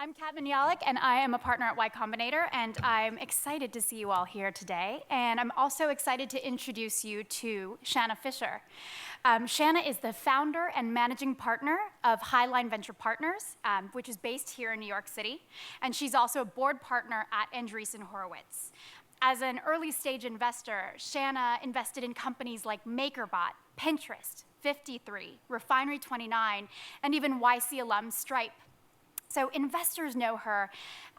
I'm Kat Minyalik, and I am a partner at Y Combinator, and I'm excited to see you all here today. And I'm also excited to introduce you to Shana Fisher. Shana is the founder and managing partner of Highline Venture Partners, which is based here in New York City. And she's also a board partner at Andreessen Horowitz. As an early stage investor, Shana invested in companies like MakerBot, Pinterest, 53, Refinery 29, and even YC alum Stripe. So investors know her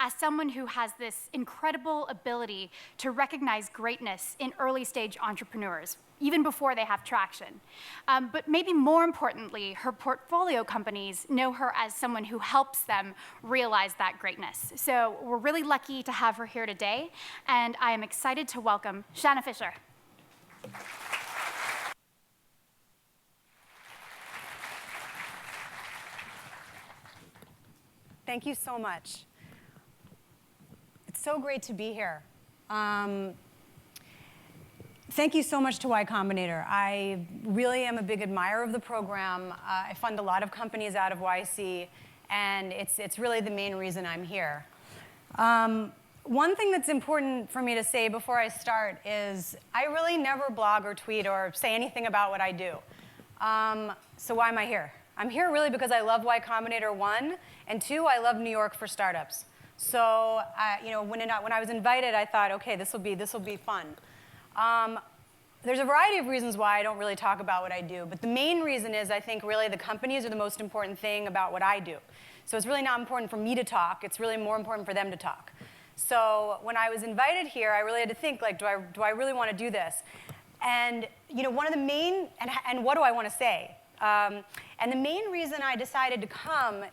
as someone who has this incredible ability to recognize greatness in early stage entrepreneurs, even before they have traction. But maybe more importantly, her portfolio companies know her as someone who helps them realize that greatness. So we're really lucky to have her here today, and I am excited to welcome Shana Fisher. Thank you so much. It's so great to be here. Thank you so much to Y Combinator. I really am a big admirer of the program. I fund a lot of companies out of YC, and it's really the main reason I'm here. One thing that's important for me to say before I start is I really never blog or tweet or say anything about what I do. So why am I here? I'm here really because I love Y Combinator, one, and two, I love New York for startups. So when I was invited, I thought, okay, this will be fun. There's a variety of reasons why I don't really talk about what I do, but the main reason is I think really the companies are the most important thing about what I do. So it's really not important for me to talk, it's really more important for them to talk. So when I was invited here, I really had to think, like, do I really want to do this? And one of the main, and what do I want to say? And the main reason I decided to come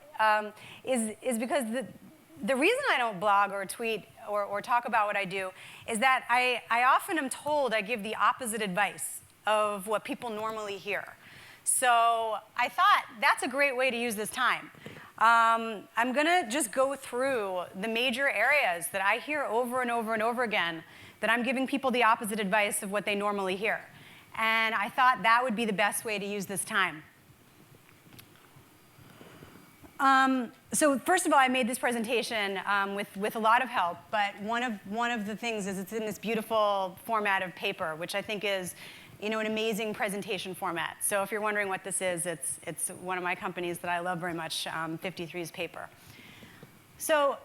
is because the reason I don't blog or tweet or talk about what I do is that I often am told I give the opposite advice of what people normally hear. So I thought that's a great way to use this time. I'm going to just go through the major areas that I hear over and over and over again that I'm giving people the opposite advice of what they normally hear. And I thought that would be the best way to use this time. So first of all, I made this presentation with a lot of help, but one of the things is it's in this beautiful format of paper, which I think is an amazing presentation format. So if you're wondering what this is, it's one of my companies that I love very much, 53's paper. So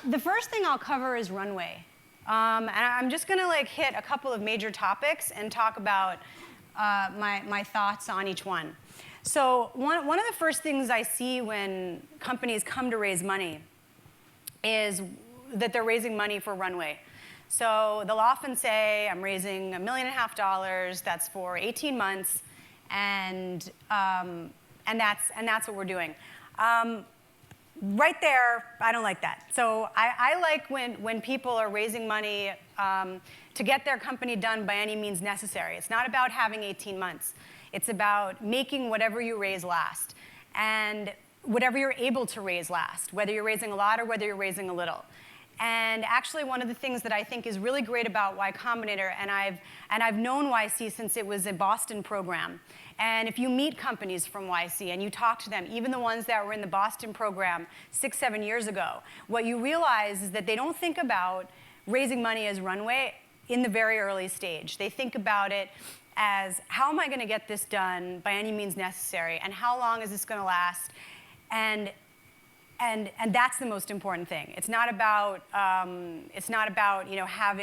the first thing I'll cover is Runway. And I'm just going to hit a couple of major topics and talk about my thoughts on each one. So one of the first things I see when companies come to raise money is that they're raising money for Runway. So they'll often say, I'm raising $1.5 million, that's for 18 months, and that's what we're doing. Right there, I don't like that. So I like when people are raising money to get their company done by any means necessary. It's not about having 18 months. It's about making whatever you raise last, and whatever you're able to raise last, whether you're raising a lot or whether you're raising a little. And actually, one of the things that I think is really great about Y Combinator, and I've known YC since it was a Boston program. And if you meet companies from YC and you talk to them, even the ones that were in the Boston program 6, 7 years ago, what you realize is that they don't think about raising money as Runway in the very early stage. They think about it as, how am I going to get this done by any means necessary, and how long is this going to last? And that's the most important thing. It's not about having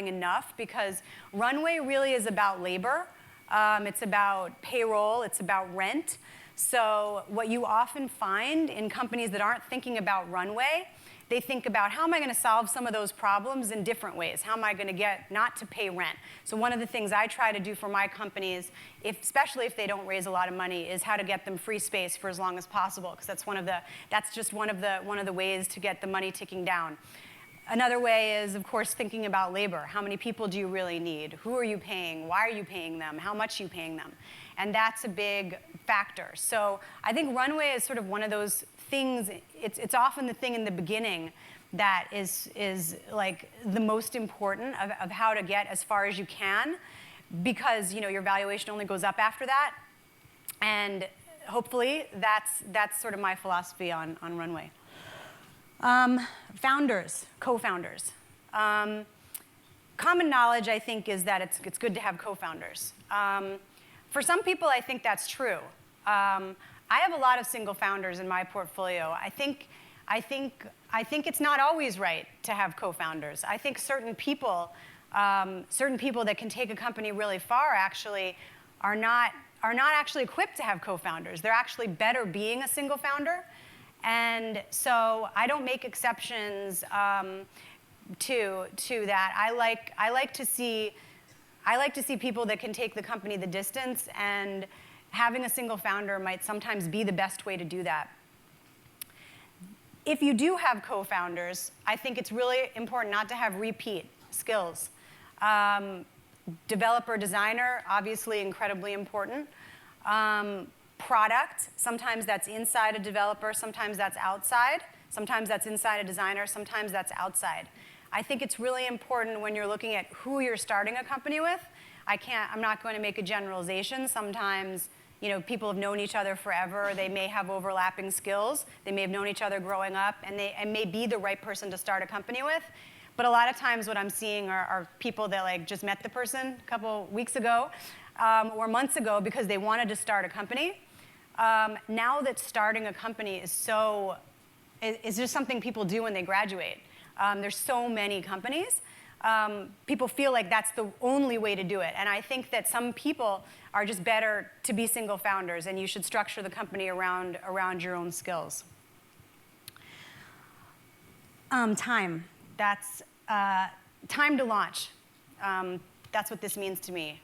enough, because Runway really is about labor. It's about payroll. It's about rent. So what you often find in companies that aren't thinking about Runway, they think about, how am I going to solve some of those problems in different ways? How am I going to get not to pay rent? So one of the things I try to do for my companies, especially if they don't raise a lot of money, is how to get them free space for as long as possible, because that's just one of the ways to get the money ticking down. Another way is, of course, thinking about labor. How many people do you really need? Who are you paying? Why are you paying them? How much are you paying them? And that's a big factor. So I think Runway is sort of one of those things. It's often the thing in the beginning that is like the most important of how to get as far as you can, because your valuation only goes up after that. And hopefully that's sort of my philosophy on Runway. Founders, co-founders. Common knowledge, I think, is that it's good to have co-founders. For some people, I think that's true. I have a lot of single founders in my portfolio. I think it's not always right to have co-founders. I think certain people that can take a company really far actually are not actually equipped to have co-founders. They're actually better being a single founder. And so I don't make exceptions to that. I like to see people that can take the company the distance, and having a single founder might sometimes be the best way to do that. If you do have co-founders, I think it's really important not to have repeat skills. Developer, designer, obviously incredibly important. Product, sometimes that's inside a developer, sometimes that's outside. Sometimes that's inside a designer, sometimes that's outside. I think it's really important when you're looking at who you're starting a company with. I'm not going to make a generalization. Sometimes, people have known each other forever. They may have overlapping skills. They may have known each other growing up, and may be the right person to start a company with. But a lot of times what I'm seeing are people that just met the person a couple weeks ago or months ago because they wanted to start a company. Now that starting a company is just something people do when they graduate. There's so many companies. People feel like that's the only way to do it. And I think that some people are just better to be single founders, and you should structure the company around your own skills. Time. That's time to launch. That's what this means to me.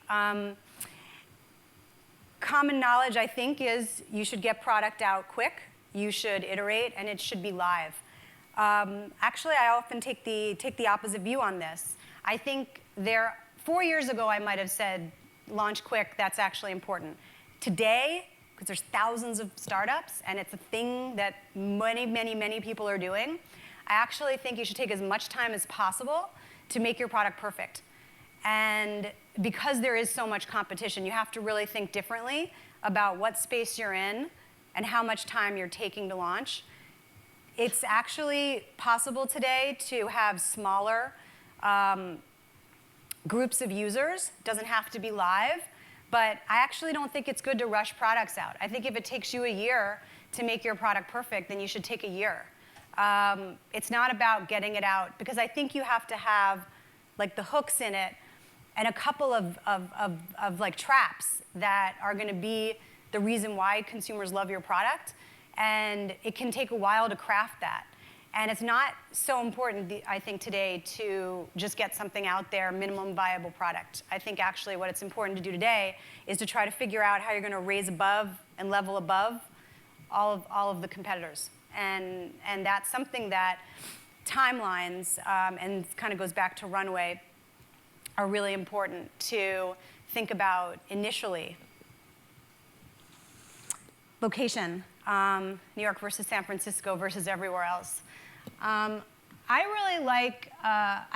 Common knowledge, I think, is you should get product out quick. You should iterate, and it should be live. Actually, I often take the opposite view on this. I think 4 years ago, I might have said, launch quick, that's actually important. Today, because there's thousands of startups, and it's a thing that many, many, many people are doing, I actually think you should take as much time as possible to make your product perfect. And because there is so much competition, you have to really think differently about what space you're in and how much time you're taking to launch. It's actually possible today to have smaller groups of users. It doesn't have to be live. But I actually don't think it's good to rush products out. I think if it takes you a year to make your product perfect, then you should take a year. It's not about getting it out, because I think you have to have the hooks in it and a couple of traps that are going to be the reason why consumers love your product. And it can take a while to craft that. And it's not so important, I think, today to just get something out there, minimum viable product. I think actually what it's important to do today is to try to figure out how you're going to raise above and level above all of the competitors. And that's something that timelines, and kind of goes back to Runway, are really important to think about initially. Location. New York versus San Francisco versus everywhere else. I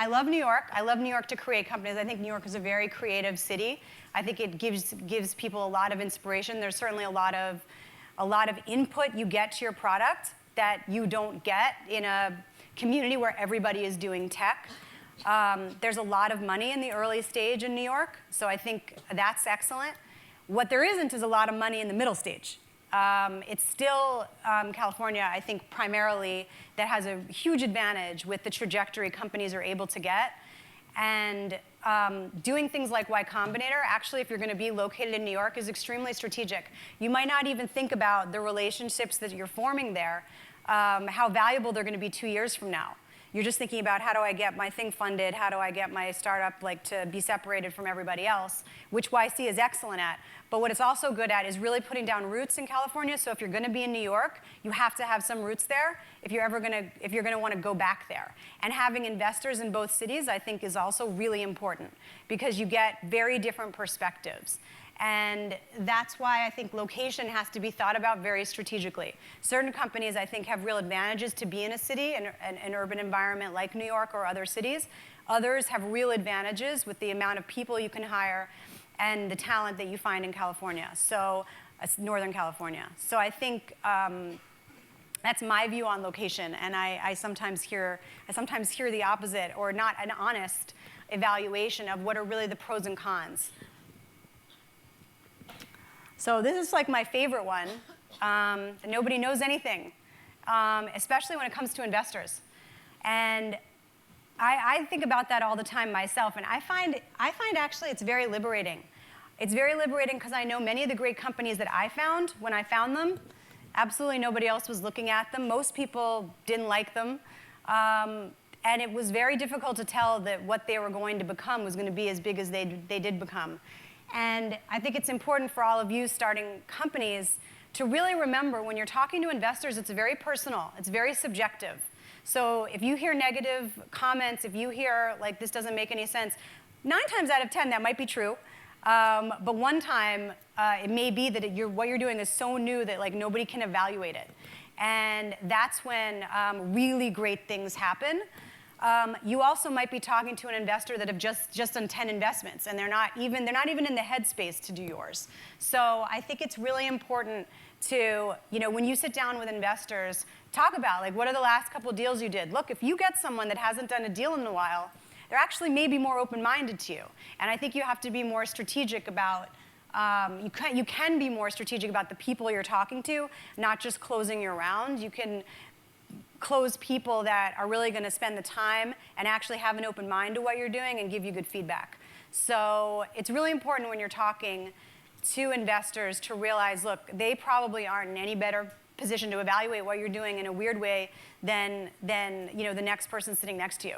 love New York. I love New York to create companies. I think New York is a very creative city. I think it gives people a lot of inspiration. There's certainly a lot of input you get to your product that you don't get in a community where everybody is doing tech. There's a lot of money in the early stage in New York, so I think that's excellent. What there isn't is a lot of money in the middle stage. It's still California, I think, primarily, that has a huge advantage with the trajectory companies are able to get. And doing things like Y Combinator, actually, if you're going to be located in New York, is extremely strategic. You might not even think about the relationships that you're forming there, how valuable they're going to be 2 years from now. You're just thinking about, how do I get my thing funded? How do I get my startup to be separated from everybody else, which YC is excellent at. But what it's also good at is really putting down roots in California. So if you're going to be in New York, you have to have some roots there if you're going to want to go back there. And having investors in both cities, I think, is also really important, because you get very different perspectives. And that's why I think location has to be thought about very strategically. Certain companies, I think, have real advantages to be in a city, an urban environment like New York or other cities. Others have real advantages with the amount of people you can hire and the talent that you find in California, so Northern California. So I think That's my view on location, and I sometimes hear the opposite, or not an honest evaluation of what are really the pros and cons. So this is like my favorite one. Nobody knows anything, especially when it comes to investors. And I think about that all the time myself, and I find actually it's very liberating. It's very liberating because I know many of the great companies that I found, when I found them, absolutely nobody else was looking at them. Most people didn't like them. And it was very difficult to tell that what they were going to become was going to be as big as they did become. And I think it's important for all of you starting companies to really remember when you're talking to investors, it's very personal. It's very subjective. So if you hear negative comments, if you hear, like, this doesn't make any sense, 9 times out of 10, that might be true. But one time, it may be that what you're doing is so new that like nobody can evaluate it. And that's when really great things happen. You also might be talking to an investor that have just done 10 investments, and they're not even in the headspace to do yours. So I think it's really important to, when you sit down with investors, talk about like what are the last couple of deals you did. Look, if you get someone that hasn't done a deal in a while, they're actually maybe more open-minded to you. And I think you have to be more strategic about, you can be more strategic about the people you're talking to, not just closing your round. You can close people that are really going to spend the time and actually have an open mind to what you're doing and give you good feedback. So it's really important when you're talking to investors to realize, look, they probably aren't in any better position to evaluate what you're doing in a weird way than the next person sitting next to you.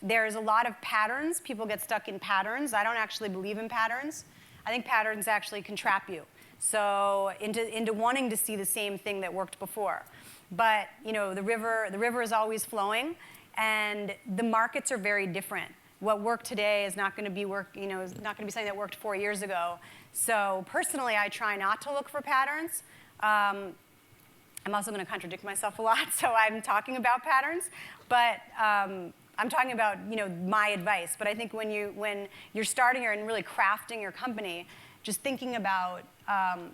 There's a lot of patterns. People get stuck in patterns. I don't actually believe in patterns. I think patterns actually can trap you. So into wanting to see the same thing that worked before. But the river is always flowing, and the markets are very different. What worked today is not going to be is not going to be something that worked 4 years ago. So personally, I try not to look for patterns. I'm also going to contradict myself a lot, so I'm talking about patterns, but I'm talking about my advice. But I think when you're starting here and really crafting your company, just thinking about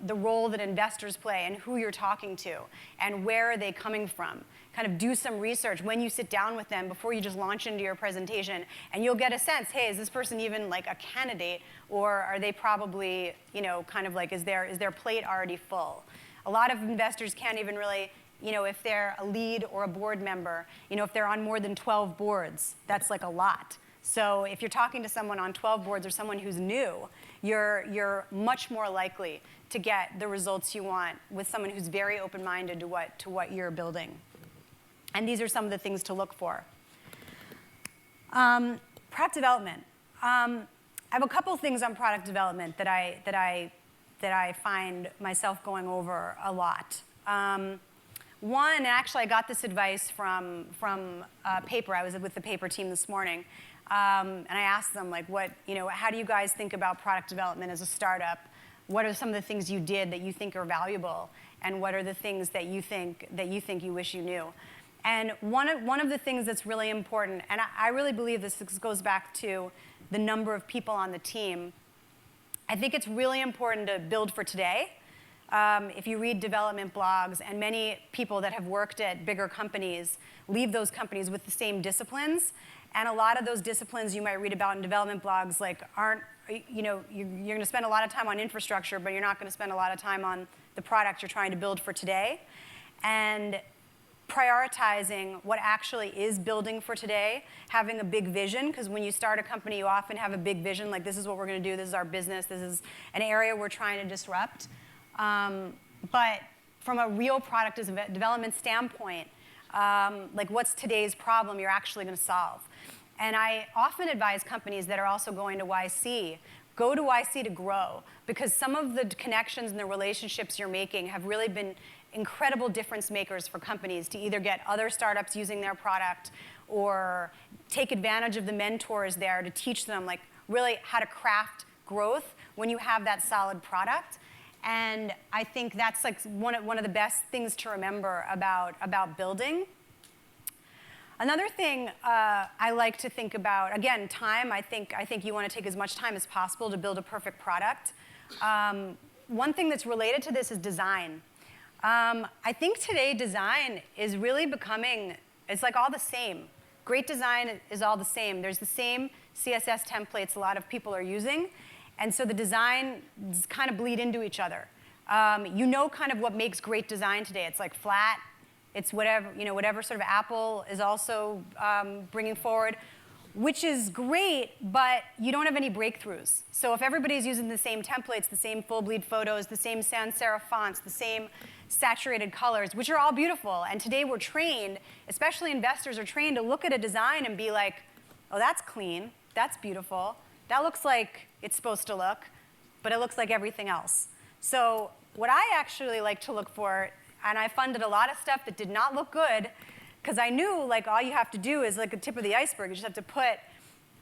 the role that investors play and who you're talking to and where are they coming from. Kind of do some research when you sit down with them before you just launch into your presentation, and you'll get a sense, hey, is this person even like a candidate, or are they probably, kind of like, is their plate already full? A lot of investors can't even really, if they're a lead or a board member, if they're on more than 12 boards, that's like a lot. So if you're talking to someone on 12 boards or someone who's new, you're much more likely to get the results you want with someone who's very open-minded to what you're building. And these are some of the things to look for. Product development. I have a couple things on product development that I find myself going over a lot. One, and actually I got this advice from Paper. I was with the Paper team this morning. And I asked them, like, how do you guys think about product development as a startup? What are some of the things you did that you think are valuable? And what are the things that you think you wish you knew? And one of the things that's really important, and I really believe this goes back to the number of people on the team, I think it's really important to build for today. If you read development blogs, and many people that have worked at bigger companies leave those companies with the same disciplines. And a lot of those disciplines you might read about in development blogs aren't, you're going to spend a lot of time on infrastructure, but you're not going to spend a lot of time on the product you're trying to build for today. And prioritizing what actually is building for today, having a big vision, because when you start a company, you often have a big vision, like this is what we're going to do, this is our business, this is an area we're trying to disrupt. But from a real product development standpoint, like what's today's problem you're actually going to solve? And I often advise companies that are also going to YC, go to YC to grow, because some of the connections and the relationships you're making have really been incredible difference makers for companies to either get other startups using their product or take advantage of the mentors there to teach them like really how to craft growth when you have that solid product. And I think that's like one of the best things to remember about building. Another thing I like to think about, again, time. I think you want to take as much time as possible to build a perfect product. One thing that's related to this is design. I think today design is really becoming, it's like all the same. Great design is all the same. There's the same CSS templates a lot of people are using, and so the designs kind of bleed into each other. You know kind of what makes great design today. It's like flat. It's whatever, whatever sort of Apple is also bringing forward, which is great, but you don't have any breakthroughs. So if everybody's using the same templates, the same full bleed photos, the same sans serif fonts, the same saturated colors, which are all beautiful, and today we're trained, especially investors are trained to look at a design and be like, oh, that's clean, that's beautiful, that looks like it's supposed to look, but it looks like everything else. So what I actually like to look for, and I funded a lot of stuff that did not look good, because I knew like all you have to do is like a tip of the iceberg. You just have to put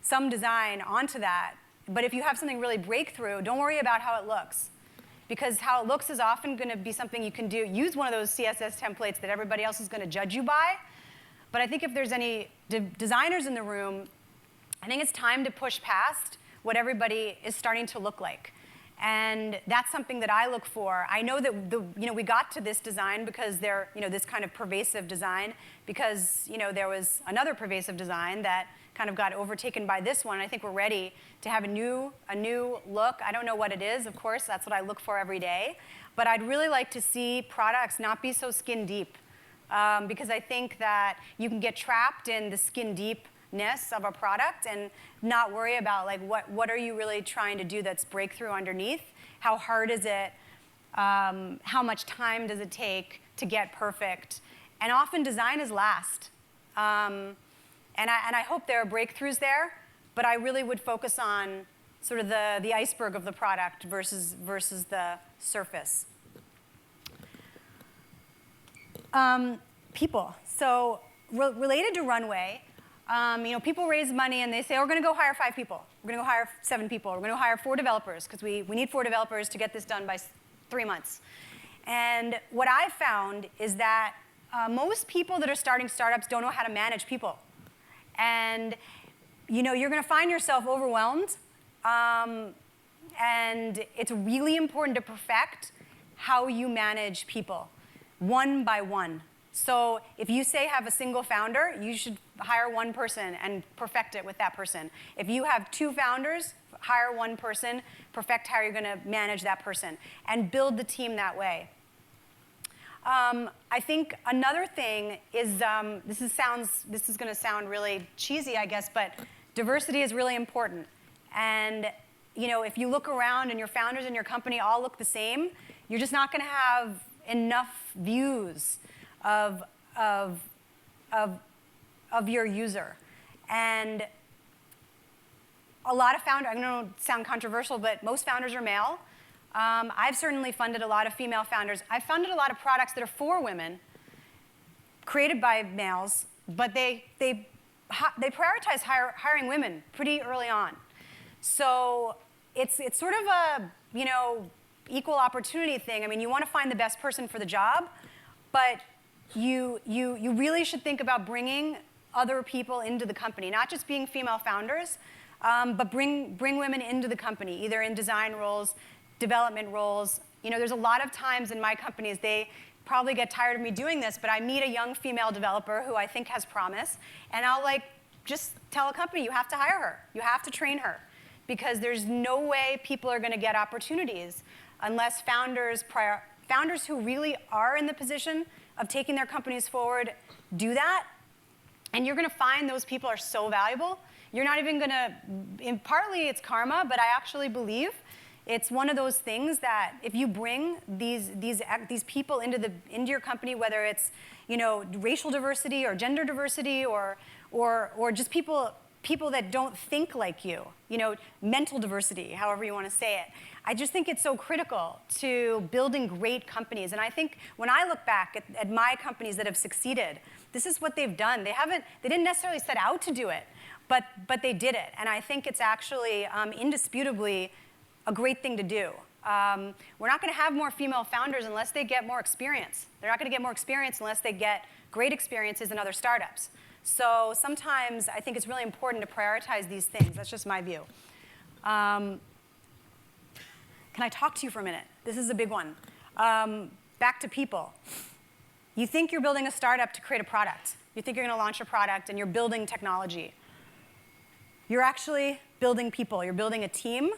some design onto that. But if you have something really breakthrough, don't worry about how it looks. Because how it looks is often going to be something you can do. Use one of those CSS templates that everybody else is going to judge you by. But I think if there's any designers in the room, I think it's time to push past what everybody is starting to look like. And that's something that I look for. I know that we got to this design because this kind of pervasive design, because there was another pervasive design that kind of got overtaken by this one. I think we're ready to have a new look. I don't know what it is, of course. That's what I look for every day. But I'd really like to see products not be so skin deep, because I think that you can get trapped in the skin deepness of a product and not worry about like what are you really trying to do that's breakthrough underneath? How hard is it? How much time does it take to get perfect? And often design is last. And I hope there are breakthroughs there, but I really would focus on sort of the iceberg of the product versus the surface. People. So related to Runway, people raise money and they say, oh, we're going to go hire 5 people. We're going to go hire 7 people. We're going to hire 4 developers because we need 4 developers to get this done by 3 months. And what I've found is that most people that are starting startups don't know how to manage people. And you're going to find yourself overwhelmed. And it's really important to perfect how you manage people, one by one. So if you say have a single founder, you should hire 1 person and perfect it with that person. If you have 2 founders, hire 1 person, perfect how you're going to manage that person, and build the team that way. I think another thing is, this is going to sound really cheesy, I guess, but diversity is really important. And if you look around and your founders in your company all look the same, you're just not going to have enough views of your user. And a lot of founders, I know it sounds controversial, but most founders are male. I've certainly funded a lot of female founders. I've funded a lot of products that are for women, created by males, but they prioritize hiring women pretty early on. So it's sort of a equal opportunity thing. I mean, you want to find the best person for the job, but you really should think about bringing other people into the company, not just being female founders, but bring women into the company, either in design roles, development roles. There's a lot of times in my companies, they probably get tired of me doing this, but I meet a young female developer who I think has promise, and I'll just tell a company, you have to hire her. You have to train her, because there's no way people are going to get opportunities unless founders who really are in the position of taking their companies forward do that. And you're going to find those people are so valuable. You're not even going to, partly it's karma, but I actually believe it's one of those things that if you bring these people into your company, whether it's racial diversity or gender diversity or just people that don't think like you, mental diversity, however you want to say it. I just think it's so critical to building great companies. And I think when I look back at my companies that have succeeded, this is what they've done. They didn't necessarily set out to do it, but they did it. And I think it's actually indisputably a great thing to do. We're not going to have more female founders unless they get more experience. They're not going to get more experience unless they get great experiences in other startups. So sometimes I think it's really important to prioritize these things. That's just my view. Can I talk to you for a minute? This is a big one. Back to people. You think you're building a startup to create a product. You think you're going to launch a product and you're building technology. You're actually building people. You're building a team.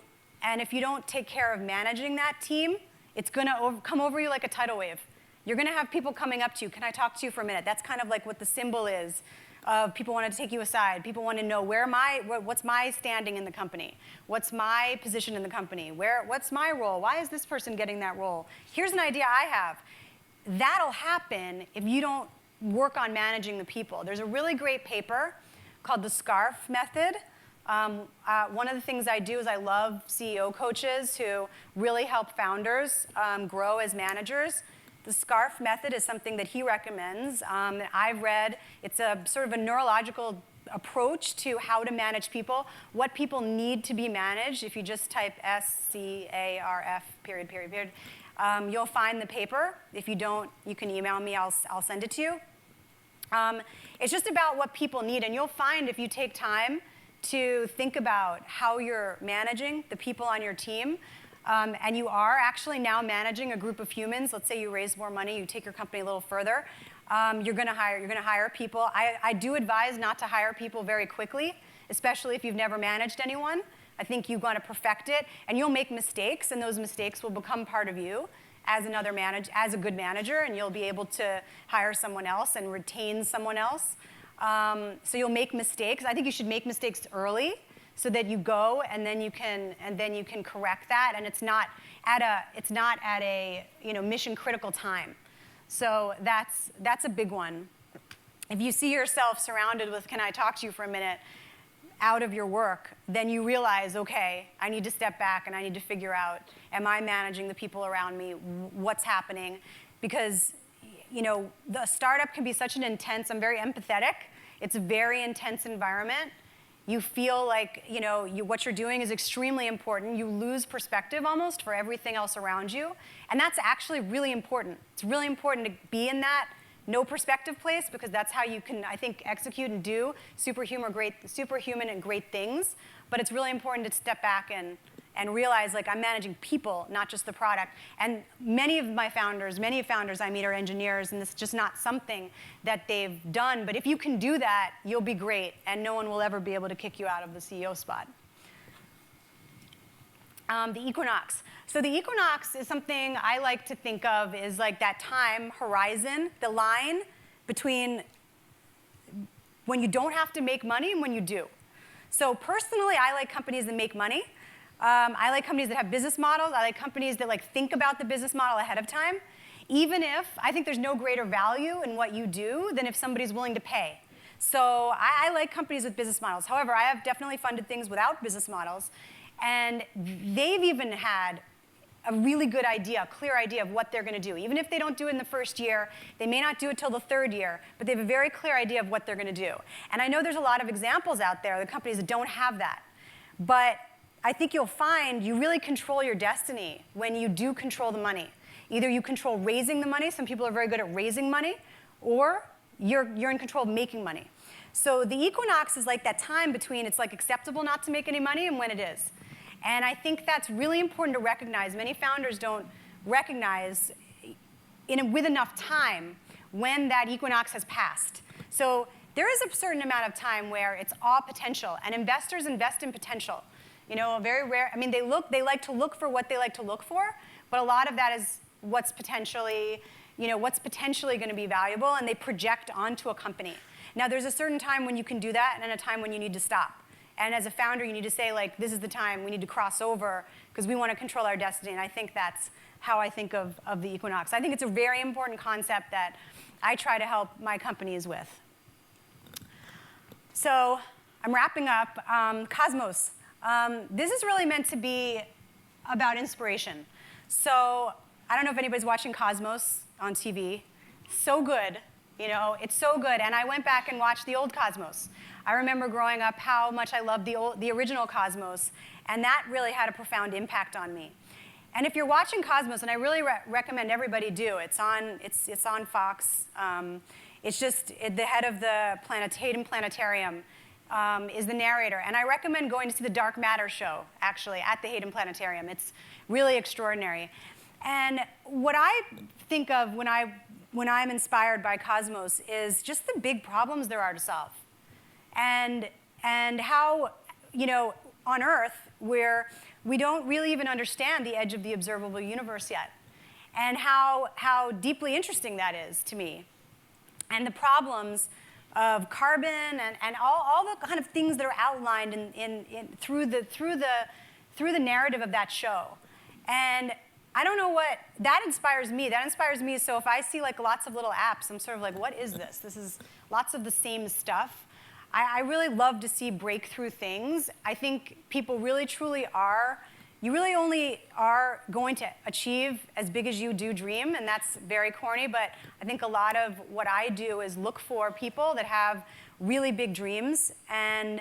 And if you don't take care of managing that team, it's going to come over you like a tidal wave. You're going to have people coming up to you. Can I talk to you for a minute? That's kind of like what the symbol is of people want to take you aside. People want to know what's my standing in the company? What's my position in the company? What's my role? Why is this person getting that role? Here's an idea I have. That'll happen if you don't work on managing the people. There's a really great paper called the SCARF method. One of the things I do is I love CEO coaches who really help founders grow as managers. The SCARF method is something that he recommends. That I've read. It's a sort of a neurological approach to how to manage people, what people need to be managed. If you just type SCARF, period, period, period, you'll find the paper. If you don't, you can email me. I'll send it to you. It's just about what people need. And you'll find if you take time to think about how you're managing the people on your team, and you are actually now managing a group of humans. Let's say you raise more money, you take your company a little further. You're going to hire people. I do advise not to hire people very quickly, especially if you've never managed anyone. I think you want to perfect it, and you'll make mistakes, and those mistakes will become part of you as a good manager, and you'll be able to hire someone else and retain someone else. So you'll make mistakes. I think you should make mistakes early, so that you go and then you can correct that, and it's not at a mission critical time. So that's a big one. If you see yourself surrounded with "Can I talk to you for a minute?" out of your work, then you realize, okay, I need to step back and I need to figure out, am I managing the people around me? What's happening? Because the startup can be such an intense. I'm very empathetic. It's a very intense environment. You feel like what you're doing is extremely important. You lose perspective almost for everything else around you. And that's actually really important. It's really important to be in that no perspective place, because that's how you can, I think, execute and do superhuman and great things. But it's really important to step back and realize, like, I'm managing people, not just the product. And many founders I meet are engineers, and this is just not something that they've done. But if you can do that, you'll be great, and no one will ever be able to kick you out of the CEO spot. The Equinox. So the Equinox is something I like to think of as like that time horizon, the line between when you don't have to make money and when you do. So personally, I like companies that make money. I like companies that have business models. I like companies that think about the business model ahead of time, even if I think there's no greater value in what you do than if somebody's willing to pay. So I like companies with business models. However, I have definitely funded things without business models, and they've even had a really good idea, a clear idea of what they're going to do. Even if they don't do it in the first year, they may not do it till the third year, but they have a very clear idea of what they're going to do. And I know there's a lot of examples out there, the companies that don't have that. But I think you'll find you really control your destiny when you do control the money. Either you control raising the money, some people are very good at raising money, or you're in control of making money. So the Equinox is like that time between it's like acceptable not to make any money and when it is. And I think that's really important to recognize. Many founders don't recognize with enough time when that equinox has passed. So there is a certain amount of time where it's all potential, and investors invest in potential. Very rare. I mean, they like to look for what they like to look for, but a lot of that is what's potentially going to be valuable, and they project onto a company. Now, there's a certain time when you can do that, and a time when you need to stop. And as a founder, you need to say, like, this is the time we need to cross over because we want to control our destiny. And I think that's how I think of the Equinox. I think it's a very important concept that I try to help my companies with. So I'm wrapping up. Cosmos. This is really meant to be about inspiration. So I don't know if anybody's watching Cosmos on TV. So good. It's so good. And I went back and watched the old Cosmos. I remember growing up how much I loved the original Cosmos, and that really had a profound impact on me. And if you're watching Cosmos, and I really recommend everybody do, it's on Fox. It's just the head of the Hayden Planetarium is the narrator. And I recommend going to see the Dark Matter show, actually, at the Hayden Planetarium. It's really extraordinary. And what I think of when I'm inspired by Cosmos is just the big problems there are to solve. And how, on Earth, where we don't really even understand the edge of the observable universe yet, and how deeply interesting that is to me. And the problems of carbon and all the kind of things that are outlined through the narrative of that show. And I don't know what, that inspires me. That inspires me, so if I see like lots of little apps, I'm sort of like, what is this? This is lots of the same stuff. I really love to see breakthrough things. I think people really, truly are, you really only are going to achieve as big as you do dream, and that's very corny, but I think a lot of what I do is look for people that have really big dreams, and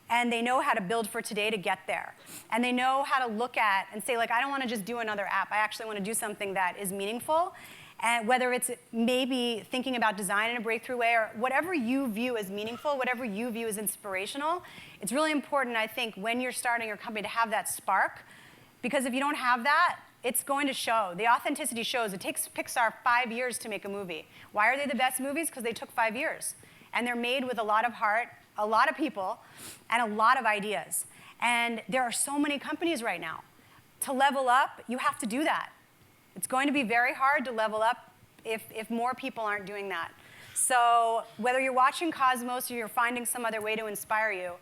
they know how to build for today to get there. And they know how to look at and say, like, I don't want to just do another app. I actually want to do something that is meaningful. And whether it's maybe thinking about design in a breakthrough way or whatever you view as meaningful, whatever you view as inspirational, it's really important, I think, when you're starting your company to have that spark. Because if you don't have that, it's going to show. The authenticity shows. It takes Pixar 5 years to make a movie. Why are they the best movies? Because they took 5 years. And they're made with a lot of heart, a lot of people, and a lot of ideas. And there are so many companies right now. To level up, you have to do that. It's going to be very hard to level up if more people aren't doing that. So whether you're watching Cosmos or you're finding some other way to inspire you,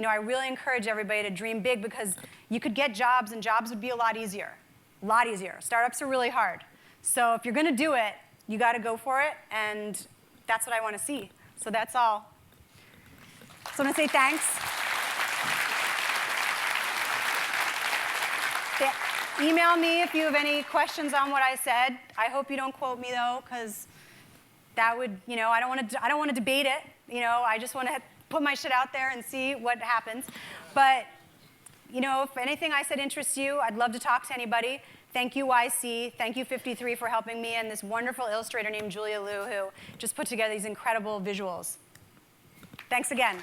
I really encourage everybody to dream big because you could get jobs and jobs would be a lot easier. A lot easier. Startups are really hard. So if you're going to do it, you got to go for it, and that's what I want to see. So that's all. So I want to say thanks. Email me if you have any questions on what I said. I hope you don't quote me, though, because that would, I don't want to debate it. I just want to put my shit out there and see what happens. But, if anything I said interests you, I'd love to talk to anybody. Thank you, YC. Thank you, 53, for helping me, and this wonderful illustrator named Julia Liu, who just put together these incredible visuals. Thanks again.